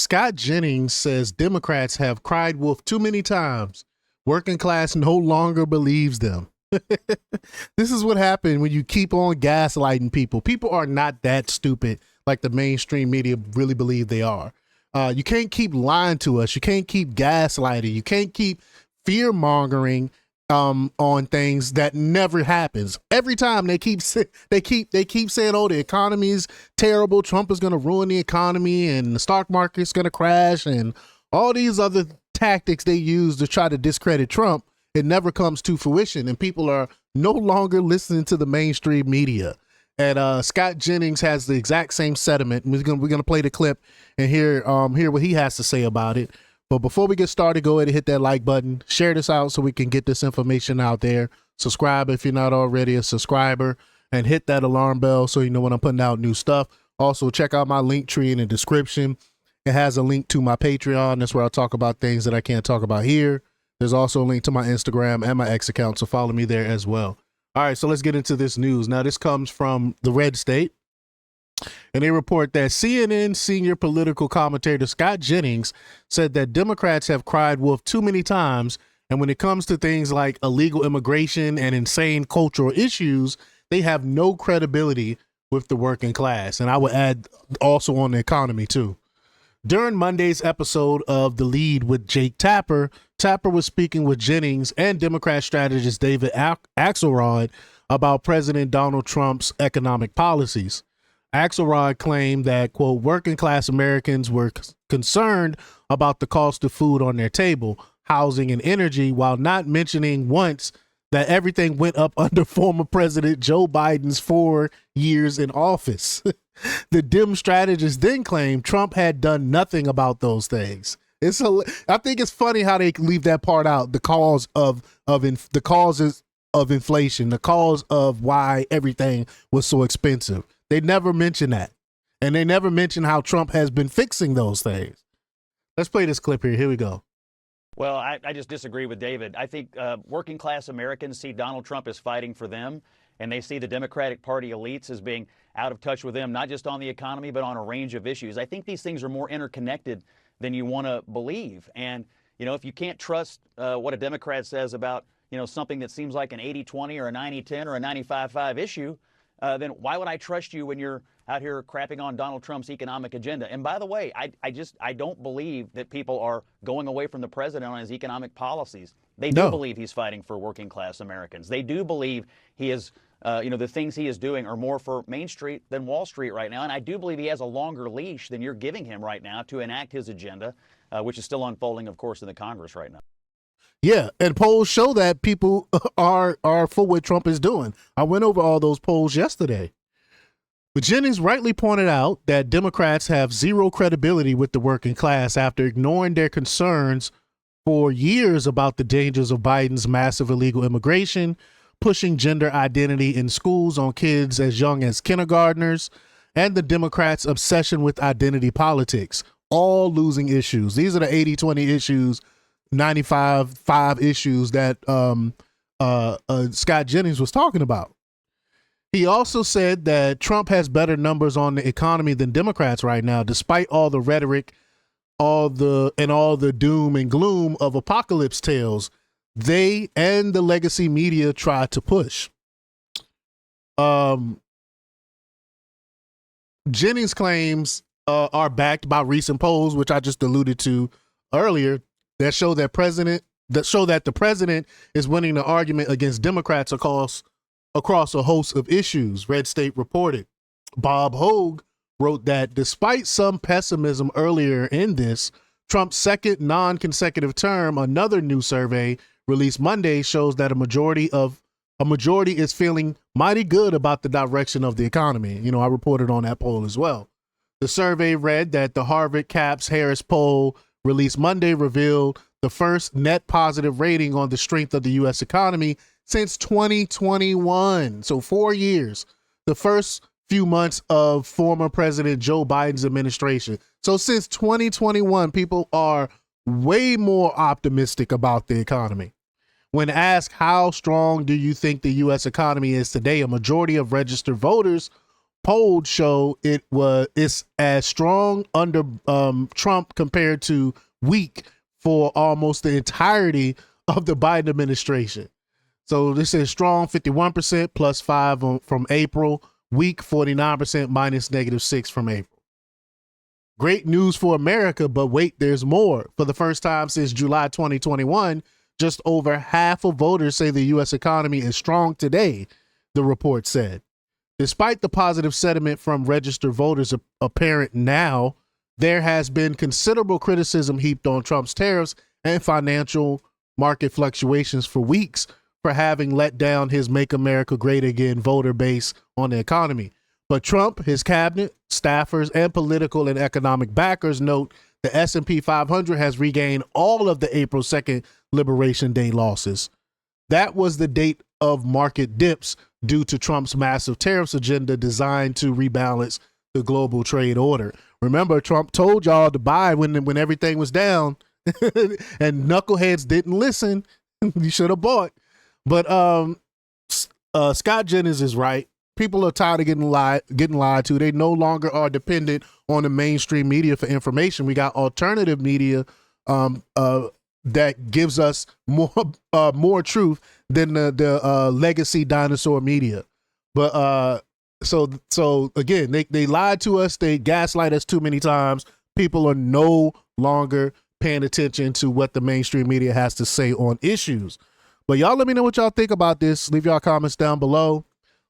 Scott Jennings says Democrats have cried wolf too many times. Working class no longer believes them. This is what happened when you keep on gaslighting people. People are not that stupid like the mainstream media really believe they are. You can't keep lying to us. You can't keep gaslighting. You can't keep fear mongering on things that never happens. Every time they keep saying, oh, the economy's terrible. Trump is going to ruin the economy and the stock market's going to crash and all these other tactics they use to try to discredit Trump. It never comes to fruition, and people are no longer listening to the mainstream media. And Scott Jennings has the exact same sentiment. We're gonna play the clip and hear what he has to say about it. But before we get started, go ahead and hit that like button, share this out so we can get this information out there. Subscribe if you're not already a subscriber, and hit that alarm bell so you know when I'm putting out new stuff. Also, check out my link tree in the description. It has a link to my Patreon. That's where I'll talk about things that I can't talk about here. There's also a link to my Instagram and my X account, so follow me there as well. All right, so let's get into this news. Now, this comes from the Red State, and they report that CNN senior political commentator Scott Jennings said that Democrats have cried wolf too many times, and when it comes to things like illegal immigration and insane cultural issues, they have no credibility with the working class. And I would add also on the economy, too. During Monday's episode of The Lead with Jake Tapper, Tapper was speaking with Jennings and Democrat strategist David Axelrod about President Donald Trump's economic policies. Axelrod claimed that, quote, working class Americans were concerned about the cost of food on their table, housing, and energy, while not mentioning once that everything went up under former President Joe Biden's 4 years in office. The Dem strategist then claimed Trump had done nothing about those things. I think it's funny how they leave that part out. The causes of inflation, the cause of why everything was so expensive. They never mention that, and they never mention how Trump has been fixing those things. Let's play this clip here. Here we go. Well, I just disagree with David. I think working class Americans see Donald Trump as fighting for them, and they see the Democratic Party elites as being out of touch with them, not just on the economy, but on a range of issues. I think these things are more interconnected than you want to believe. And, you know, if you can't trust what a Democrat says about, you know, something that seems like an 80-20 or a 90-10 or a 95-5 issue, then why would I trust you when you're out here crapping on Donald Trump's economic agenda? And by the way, I don't believe that people are going away from the president on his economic policies. They do believe he's fighting for working class Americans. They do believe he is, the things he is doing are more for Main Street than Wall Street right now. And I do believe he has a longer leash than you're giving him right now to enact his agenda, which is still unfolding, of course, in the Congress right now. Yeah, and polls show that people are for what Trump is doing. I went over all those polls yesterday. But Jennings rightly pointed out that Democrats have zero credibility with the working class after ignoring their concerns for years about the dangers of Biden's massive illegal immigration, pushing gender identity in schools on kids as young as kindergartners, and the Democrats' obsession with identity politics, all losing issues. These are the 80-20 issues, 95-5 issues that Scott Jennings was talking about. He also said that Trump has better numbers on the economy than Democrats right now, despite all the rhetoric, all the doom and gloom of apocalypse tales they and the legacy media try to push. Jennings' claims are backed by recent polls, which I just alluded to earlier, that show that the president is winning the argument against Democrats across a host of issues, Red State reported. Bob Hogue wrote that despite some pessimism earlier in this, Trump's second non-consecutive term, another new survey released Monday shows that a majority is feeling mighty good about the direction of the economy. You know, I reported on that poll as well. The survey read that the Harvard Caps Harris poll released Monday revealed the first net positive rating on the strength of the U.S. economy since 2021. So 4 years, the first few months of former President Joe Biden's administration. So since 2021, people are way more optimistic about the economy. When asked how strong do you think the U.S. economy is today, a majority of registered voters polls show it's as strong under Trump compared to weak for almost the entirety of the Biden administration. So this is strong 51% plus 5 from April, weak 49% minus -6 from April. Great news for America, but wait, there's more. For the first time since July 2021, just over half of voters say the U.S. economy is strong today, the report said. Despite the positive sentiment from registered voters apparent now, there has been considerable criticism heaped on Trump's tariffs and financial market fluctuations for weeks for having let down his Make America Great Again voter base on the economy. But Trump, his cabinet, staffers, and political and economic backers note the S&P 500 has regained all of the April 2nd Liberation Day losses. That was the date of market dips due to Trump's massive tariffs agenda designed to rebalance the global trade order. Remember, Trump told y'all to buy when everything was down, and knuckleheads didn't listen. You should have bought. But Scott Jennings is right. People are tired of getting lied to. They no longer are dependent on the mainstream media for information. We got alternative media that gives us more truth than the legacy dinosaur media. But so again, they lied to us. They gaslight us too many times. People are no longer paying attention to what the mainstream media has to say on issues. But y'all let me know what y'all think about this. Leave y'all comments down below.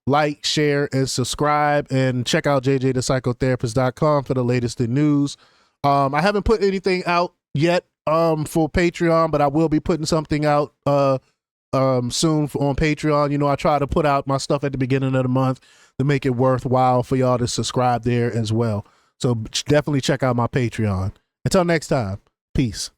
Like, share, and subscribe, and check out jjthepsychotherapist.com for the latest in news. I haven't put anything out yet for Patreon, but I will be putting something out soon on Patreon. You know, I try to put out my stuff at the beginning of the month to make it worthwhile for y'all to subscribe there as well. So definitely check out my Patreon. Until next time, peace.